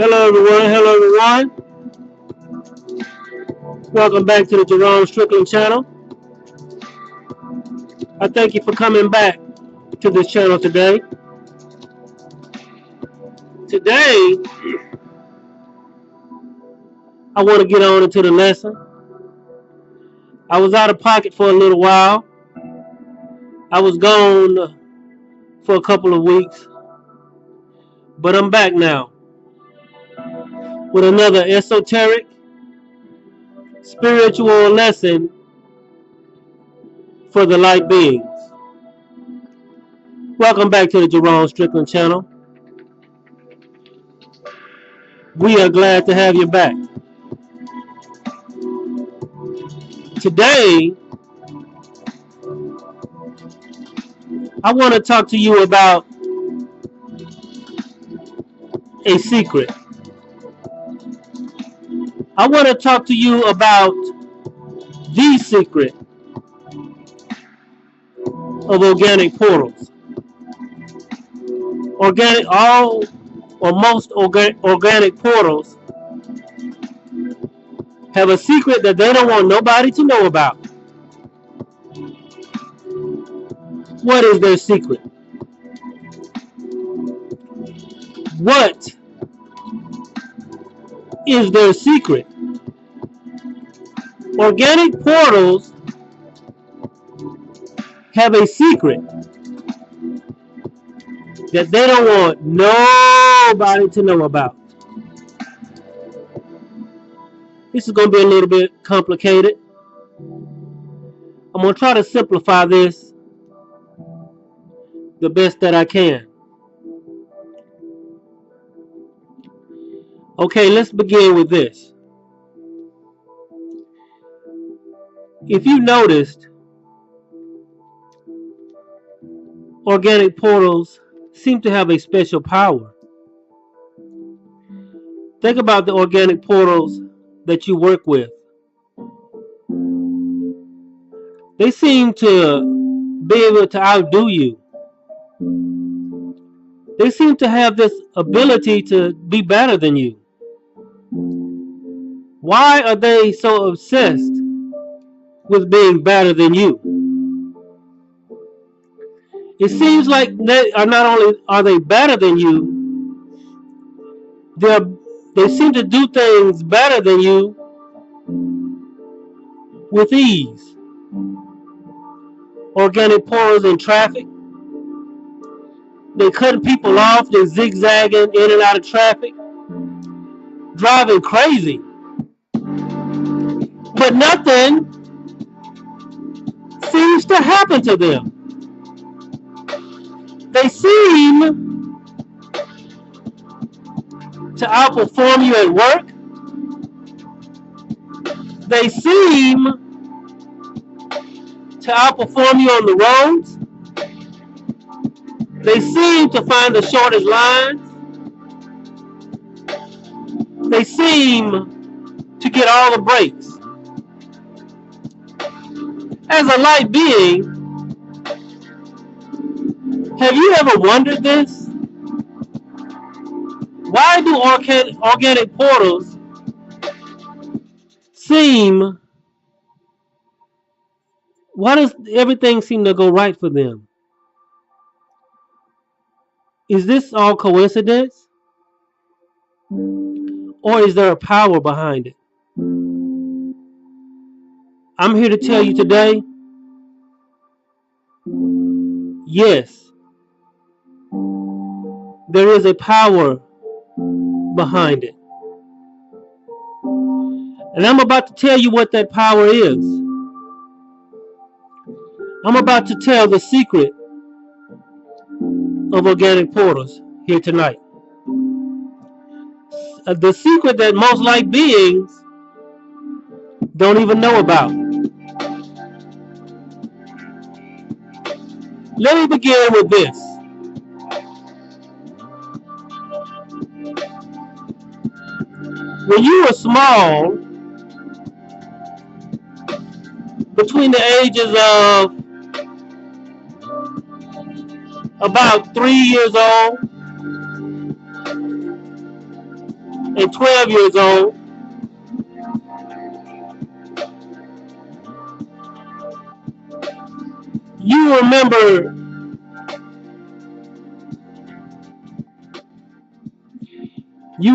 Hello everyone, Welcome back to the Jerome Strickland channel. I thank you for coming back to this channel today. Today, I want to get on into the lesson. I was out of pocket for a little while. I was gone for a couple of weeks, but I'm back now with another esoteric, spiritual lesson for the light beings. Welcome back to the Jerome Strickland channel. We are glad to have you back. Today, I want to talk to you about a secret. I want to talk to you about the secret of organic portals. Most organic portals have a secret that they don't want nobody to know about. What is their secret? What is their secret? Organic portals have a secret that they don't want nobody to know about. This is going to be a little bit complicated. I'm going to try to simplify this the best that I can. Okay, let's begin with this. If you noticed, organic portals seem to have a special power. Think about the organic portals that you work with. They seem to be able to outdo you. They seem to have this ability to be better than you. Why are they so obsessed with being better than you? It seems like they are not only are they better than you, they seem to do things better than you with ease. Organic portals in traffic. They cutting people off. They're zigzagging in and out of traffic, driving crazy. But nothing seems to happen to them. They seem to outperform you at work. They seem to outperform you on the roads. They seem to find the shortest lines. They seem to get all the breaks. As a light being, have you ever wondered this? Why do organic portals why does everything seem to go right for them? Is this all coincidence? Or is there a power behind it? I'm here to tell you today, yes, there is a power behind it. And I'm about to tell you what that power is. I'm about to tell the secret of organic portals here tonight. The secret that most light beings don't even know about. Let me begin with this. When you were small, between the ages of about 3 years old and 12 years old, you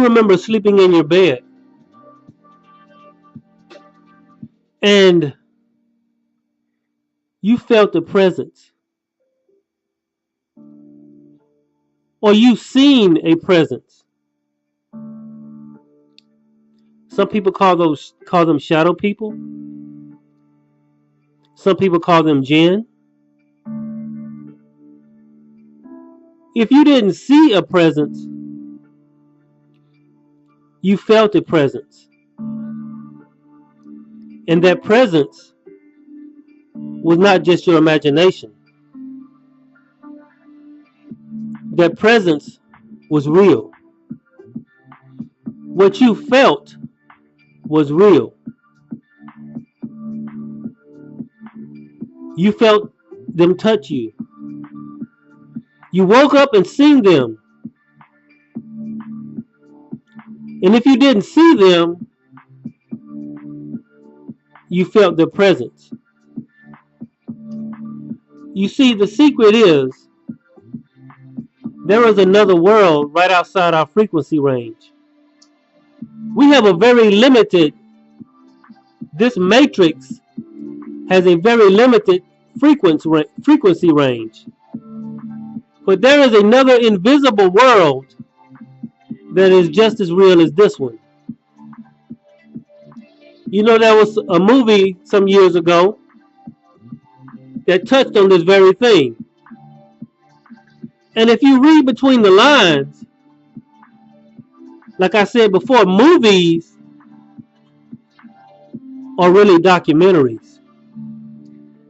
remember sleeping in your bed and you felt the presence, or you seen a presence. Some people call them shadow people. Some people call them Jinn. If you didn't see a presence, you felt a presence. And that presence was not just your imagination. That presence was real. What you felt was real. You felt them touch you. You woke up and seen them. And if you didn't see them, you felt their presence. You see, the secret is there is another world right outside our frequency range. We have a very limited, this matrix has a very limited frequency range. But there is another invisible world that is just as real as this one. You know, there was a movie some years ago that touched on this very thing. And if you read between the lines, like I said before, movies are really documentaries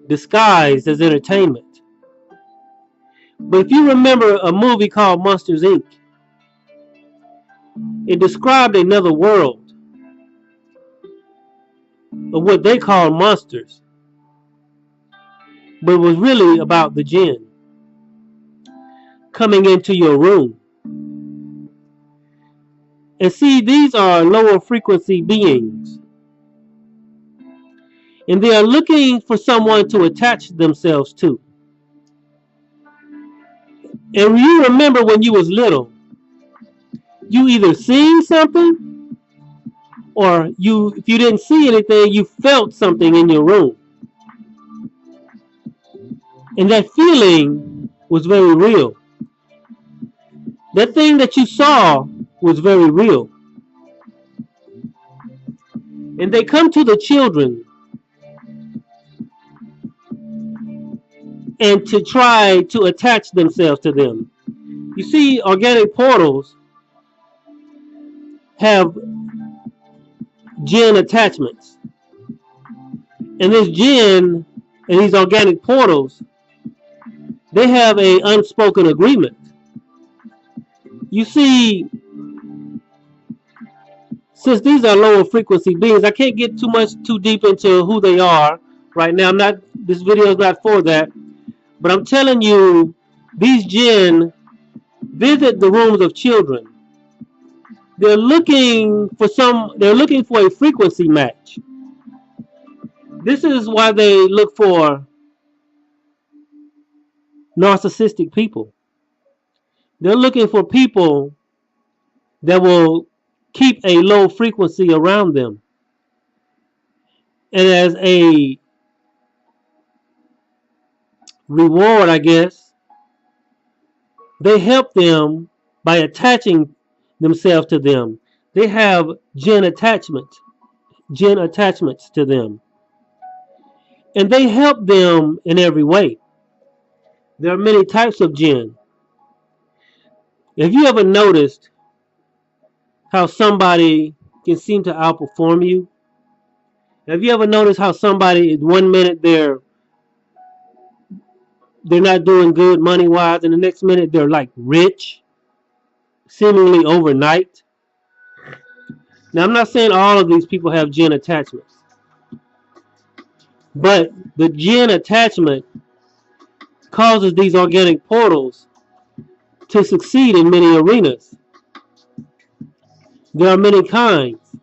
disguised as entertainment. But if you remember a movie called Monsters, Inc., it described another world of what they call monsters, but it was really about the Jinn coming into your room. And see, these are lower frequency beings, and they are looking for someone to attach themselves to. And you remember when you was little, you either seen something, or if you didn't see anything, you felt something in your room. And that feeling was very real. That thing that you saw was very real. And they come to the children and to try to attach themselves to them. You see, organic portals have Jinn attachments. And this Jinn and these organic portals, they have an unspoken agreement. You see, since these are lower frequency beings, I can't get too deep into who they are right now. This video is not for that. But I'm telling you, these Jinn visit the rooms of children. They're looking for a frequency match. This is why they look for narcissistic people. They're looking for people that will keep a low frequency around them. And as a reward, I guess, they help them by attaching themselves to them. They have Jinn attachments to them. And they help them in every way. There are many types of Jinn. Have you ever noticed how somebody can seem to outperform you? Have you ever noticed how somebody, 1 minute they're not doing good money-wise, and the next minute they're like rich, seemingly overnight? Now, I'm not saying all of these people have Jinn attachments, but the Jinn attachment causes these organic portals to succeed in many arenas. There are many kinds.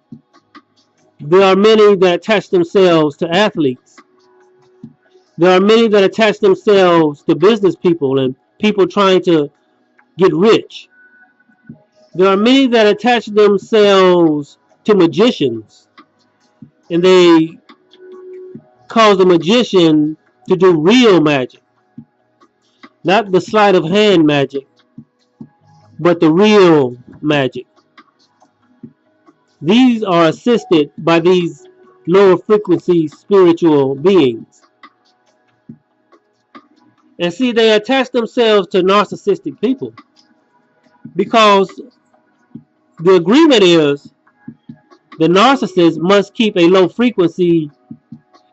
There are many that attach themselves to athletes. There are many that attach themselves to business people and people trying to get rich. There are many that attach themselves to magicians, and they cause the magician to do real magic, not the sleight of hand magic, but the real magic. These are assisted by these lower frequency spiritual beings. And see, they attach themselves to narcissistic people because the agreement is the narcissist must keep a low frequency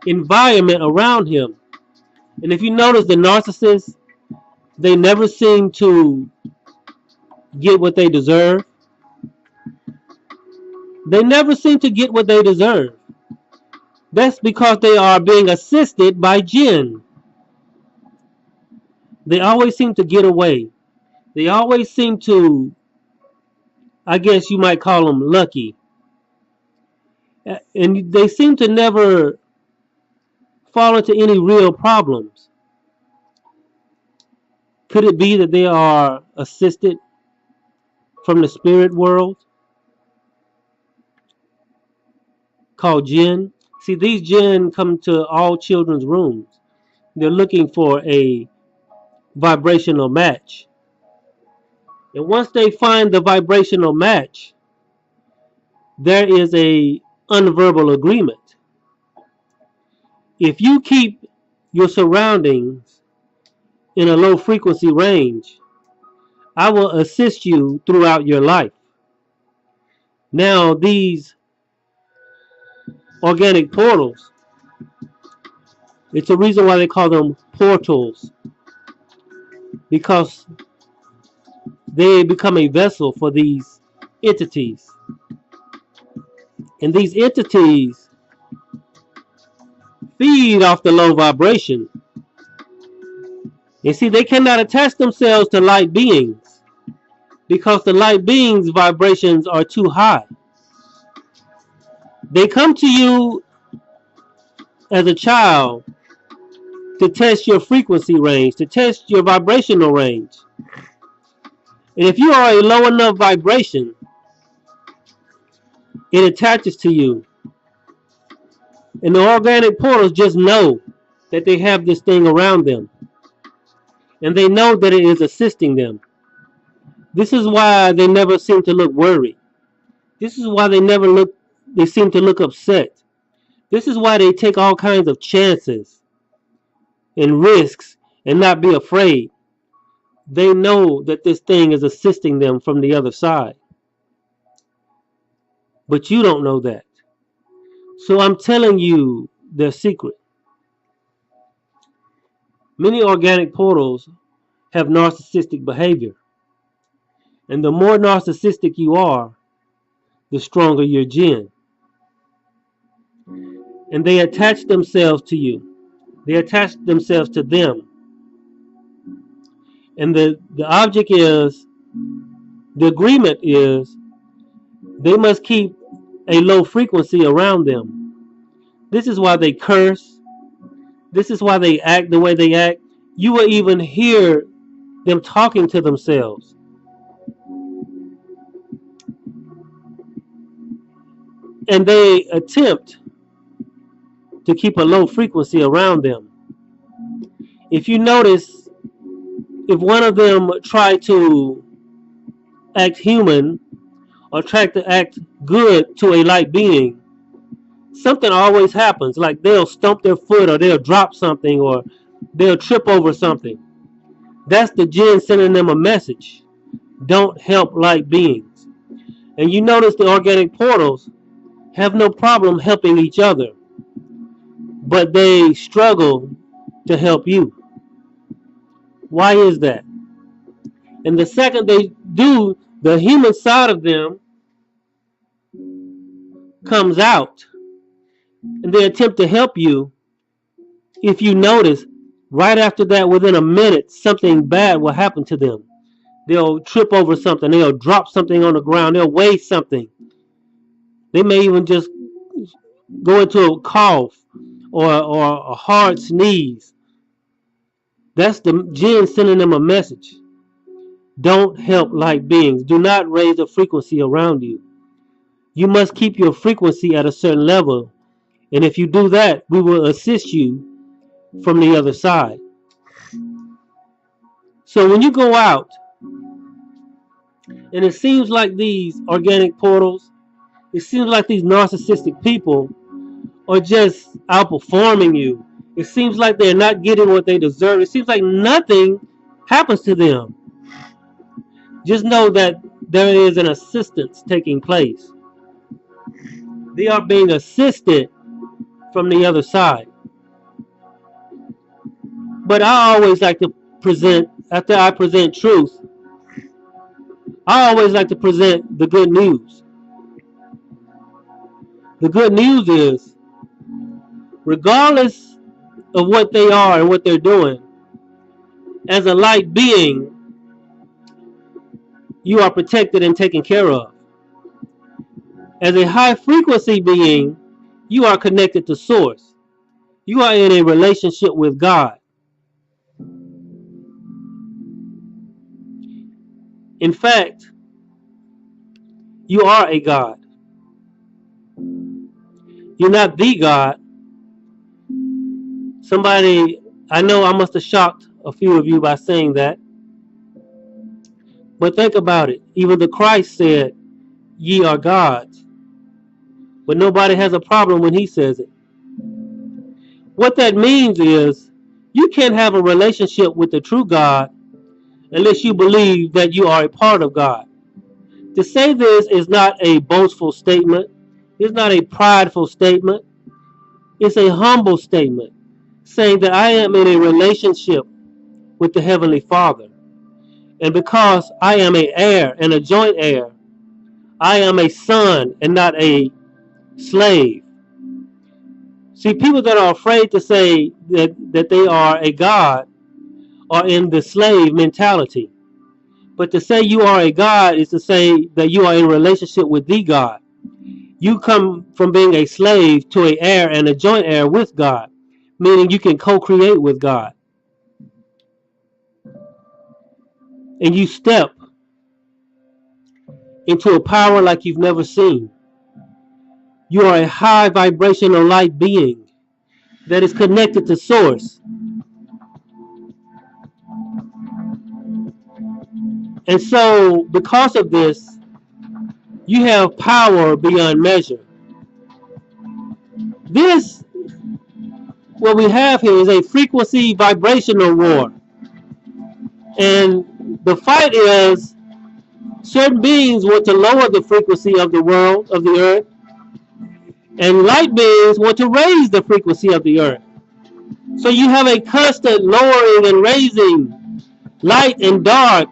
environment around him. And if you notice, the narcissists, they never seem to get what they deserve. They never seem to get what they deserve. That's because they are being assisted by Jinn. They always seem to get away. They always seem to, I guess you might call them lucky. And they seem to never fall into any real problems. Could it be that they are assisted from the spirit world called Jinn? See, these Jinn come to all children's rooms. They're looking for a vibrational match. And once they find the vibrational match, there is a unverbal agreement. If you keep your surroundings in a low frequency range, I will assist you throughout your life. Now, these organic portals, it's a reason why they call them portals, because they become a vessel for these entities. And these entities feed off the low vibration. You see, they cannot attach themselves to light beings because the light beings' vibrations are too high. They come to you as a child to test your frequency range, to test your vibrational range. And if you are a low enough vibration, it attaches to you. And the organic portals just know that they have this thing around them. And they know that it is assisting them. This is why they never seem to look worried. This is why they seem to look upset. This is why they take all kinds of chances and risks and not be afraid. They know that this thing is assisting them from the other side. But you don't know that. So I'm telling you their secret. Many organic portals have narcissistic behavior. And the more narcissistic you are, the stronger your Jinn. And they attach themselves to you. They attach themselves to them. And the object is, the agreement is, they must keep a low frequency around them. This is why they curse. This is why they act the way they act. You will even hear them talking to themselves. And they attempt to keep a low frequency around them. If you notice, if one of them try to act human or try to act good to a light being, something always happens. Like they'll stomp their foot or they'll drop something or they'll trip over something. That's the Jinn sending them a message. Don't help light beings. And you notice the organic portals have no problem helping each other, but they struggle to help you. Why is that? And the second they do, the human side of them comes out and they attempt to help you. If you notice, right after that, within a minute, something bad will happen to them. They'll trip over something. They'll drop something on the ground. They'll weigh something. They may even just go into a cough or a hard sneeze. That's the jinn sending them a message. Don't help light beings. Do not raise the frequency around you. You must keep your frequency at a certain level. And if you do that, we will assist you from the other side. So when you go out, and it seems like these organic portals, it seems like these narcissistic people are just outperforming you. It seems like they're not getting what they deserve. It seems like nothing happens to them. Just know that there is an assistance taking place. They are being assisted from the other side. But I always like to present, after I present truth, I always like to present the good news. The good news is, regardless of what they are and what they're doing, as a light being, you are protected and taken care of. As a high frequency being, you are connected to source. You are in a relationship with God. In fact, you are a God. You're not the God. Somebody, I know I must have shocked a few of you by saying that. But think about it. Even the Christ said, ye are gods. But nobody has a problem when he says it. What that means is, you can't have a relationship with the true God unless you believe that you are a part of God. To say this is not a boastful statement. It's not a prideful statement. It's a humble statement, saying that I am in a relationship with the Heavenly Father. And because I am an heir and a joint heir, I am a son and not a slave. See, people that are afraid to say that they are a God are in the slave mentality. But to say you are a God is to say that you are in a relationship with the God. You come from being a slave to an heir and a joint heir with God, meaning you can co-create with God. And you step into a power like you've never seen. You are a high vibrational light being that is connected to source. And so, because of this, you have power beyond measure. This, what we have here, is a frequency vibrational war. And the fight is, certain beings want to lower the frequency of the world, of the earth, and light beings want to raise the frequency of the earth. So you have a constant lowering and raising, light and dark,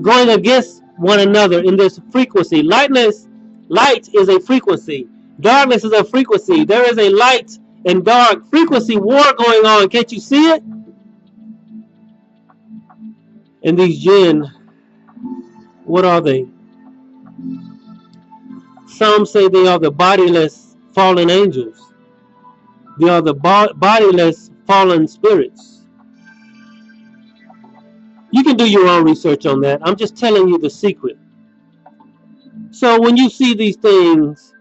going against one another in this frequency. Light is a frequency. Darkness is a frequency. There is a light and dark frequency war going on. Can't you see it? And these jinn, what are they? Some say they are the bodiless fallen angels. They are the bodiless fallen spirits. You can do your own research on that. I'm just telling you the secret. So when you see these things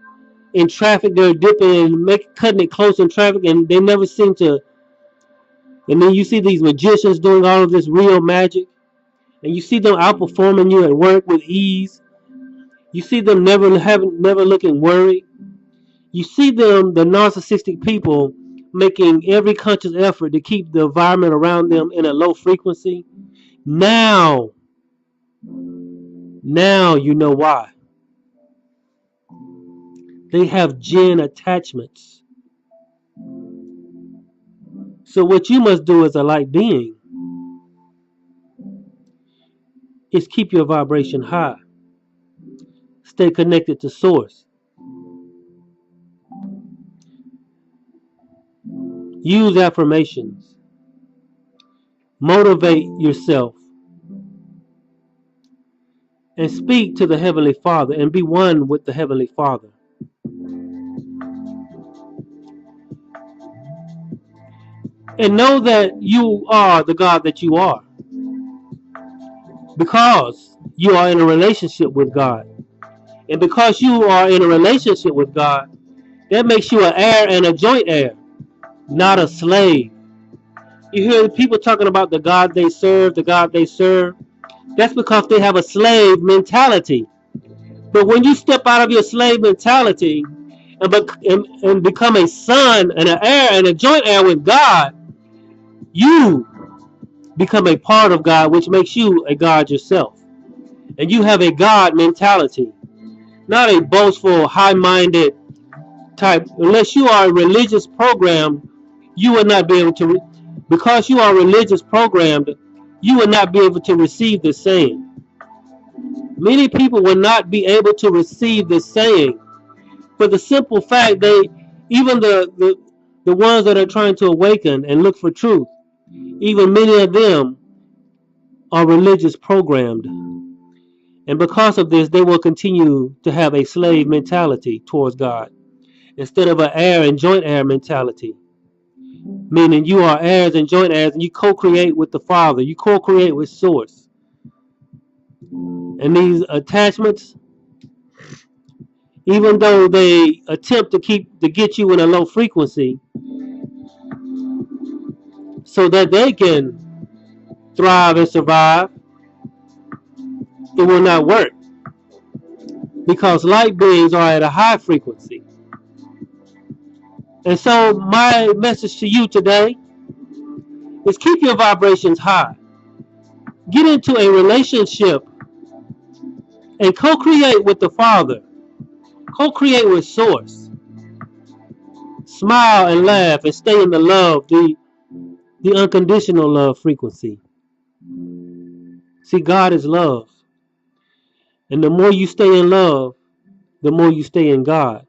in traffic, they're dipping and cutting it close in traffic, and they never seem to. And then you see these magicians doing all of this real magic, and you see them outperforming you at work with ease. You see them never looking worried. You see them, the narcissistic people, making every conscious effort to keep the environment around them in a low frequency. Now you know why. They have jinn attachments. So what you must do as a light being is keep your vibration high. Stay connected to source. Use affirmations. Motivate yourself. and speak to the Heavenly Father and be one with the Heavenly Father. And know that you are the God that you are because you are in a relationship with God. And because you are in a relationship with God, that makes you an heir and a joint heir, not a slave. You hear people talking about the God they serve, the God they serve. That's because they have a slave mentality. But when you step out of your slave mentality and become a son and an heir and a joint heir with God, you become a part of God, which makes you a God yourself. And you have a God mentality, not a boastful, high-minded type. Unless you are a religious program, you will not be able to, because you are religious programmed, you will not be able to receive the saying. Many people will not be able to receive the saying for the simple fact even the ones that are trying to awaken and look for truth, even many of them are religious programmed. And because of this, they will continue to have a slave mentality towards God instead of an heir and joint heir mentality. Meaning you are heirs and joint heirs and you co-create with the Father, you co-create with Source. And these attachments, even though they attempt to get you in a low frequency so that they can thrive and survive, it will not work because light beings are at a high frequency. And so my message to you today is keep your vibrations high. Get into a relationship and co-create with the Father. Co-create with Source. Smile and laugh and stay in the love, the unconditional love frequency. See, God is love. And the more you stay in love, the more you stay in God.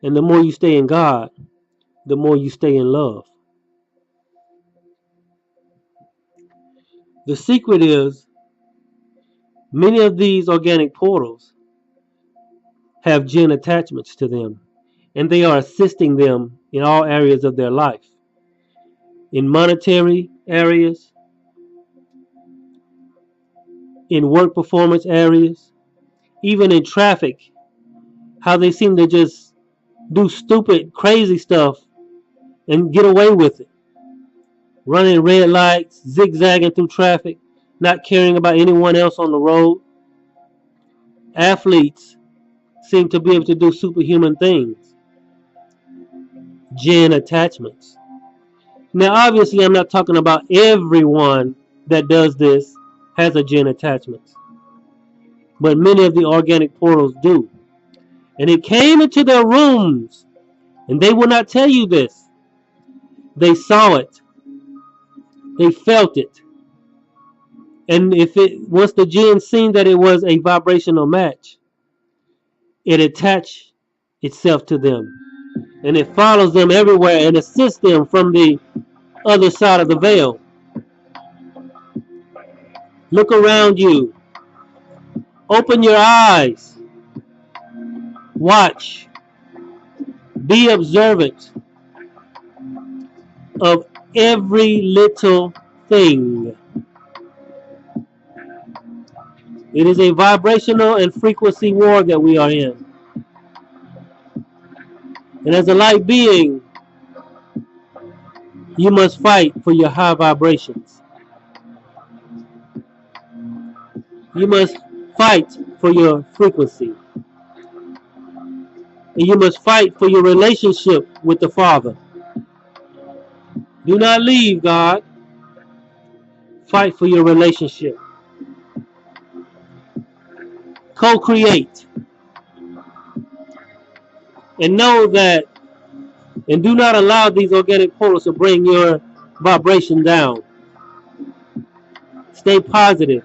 And the more you stay in God, the more you stay in love. The secret is many of these organic portals have Jinn attachments to them, and they are assisting them in all areas of their life. In monetary areas, in work performance areas, even in traffic, how they seem to just do stupid, crazy stuff and get away with it. Running red lights, zigzagging through traffic, not caring about anyone else on the road. Athletes seem to be able to do superhuman things. Jinn attachments. Now, obviously, I'm not talking about everyone that does this has a Jinn attachment, but many of the organic portals do. And it came into their rooms, and they will not tell you this. They saw it, they felt it, and once the Jinn seen that it was a vibrational match, it attached itself to them, and it follows them everywhere and assists them from the other side of the veil. Look around you. Open your eyes. Watch. Be observant of every little thing. It is a vibrational and frequency war that we are in. And as a light being, you must fight for your high vibrations. You must fight for your frequency. And you must fight for your relationship with the Father. Do not leave God. Fight for your relationship. Co-create. And know that, and do not allow these organic portals to bring your vibration down. Stay positive.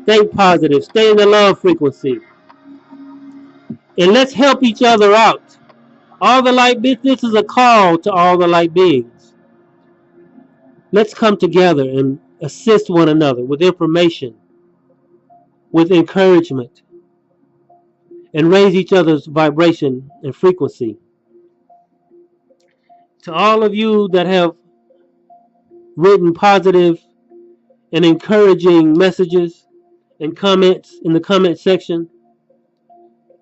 Think positive. Stay in the love frequency. And let's help each other out. All the light beings, this is a call to all the light beings. Let's come together and assist one another with information. with encouragement and raise each other's vibration and frequency. To all of you that have written positive and encouraging messages and comments in the comment section,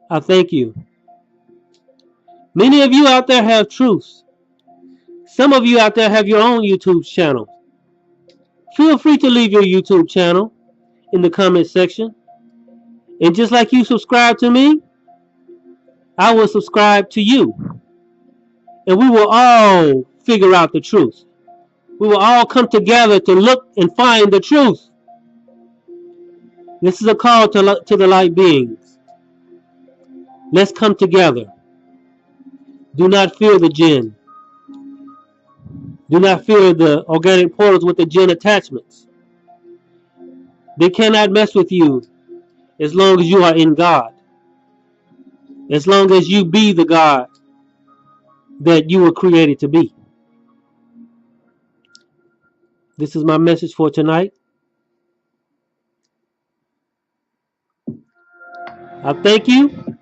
I thank you. Many of you out there have truths. Some of you out there have your own YouTube channel. Feel free to leave your YouTube channel in the comment section. And just like you subscribe to me, I will subscribe to you. And we will all figure out the truth. We will all come together to look and find the truth. This is a call to the light beings. Let's come together. Do not fear the Jinn. Do not fear the organic portals with the Jinn attachments. They cannot mess with you as long as you are in God. As long as you be the God that you were created to be. This is my message for tonight. I thank you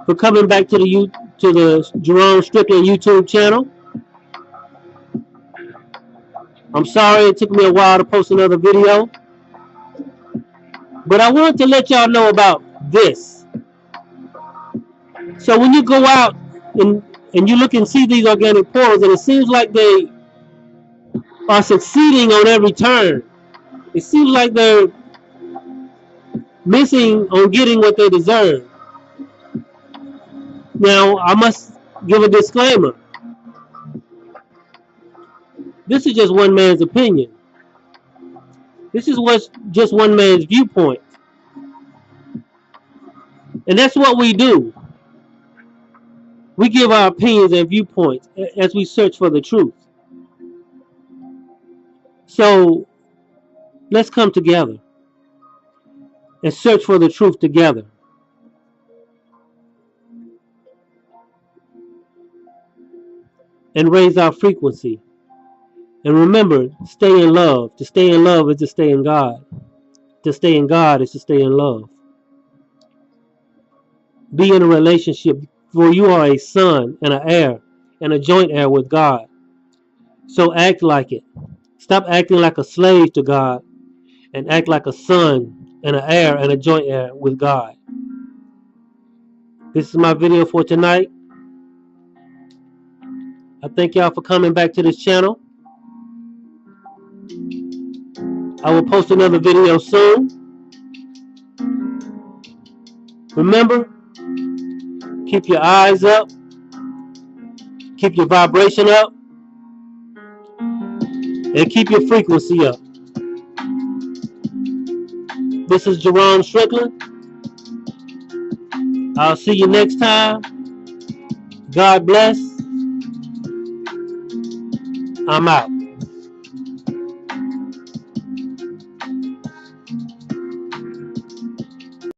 for coming back to the Jerome Strickland YouTube channel. I'm sorry it took me a while to post another video, but I wanted to let y'all know about this. So when you go out and you look and see these organic portals, and it seems like they are succeeding on every turn. It seems like they're missing on getting what they deserve. Now, I must give a disclaimer. This is just one man's opinion. This is what's just one man's viewpoint. And that's what we do. We give our opinions and viewpoints as we search for the truth. So, let's come together and search for the truth together. And raise our frequency. And remember, stay in love. To stay in love is to stay in God. To stay in God is to stay in love. Be in a relationship where you are a son and an heir and a joint heir with God. So act like it. Stop acting like a slave to God and act like a son and an heir and a joint heir with God. This is my video for tonight. I thank y'all for coming back to this channel. I will post another video soon. Remember, keep your eyes up, keep your vibration up, and keep your frequency up. This is Jerome Strickland. I'll see you next time. God bless. I'm out.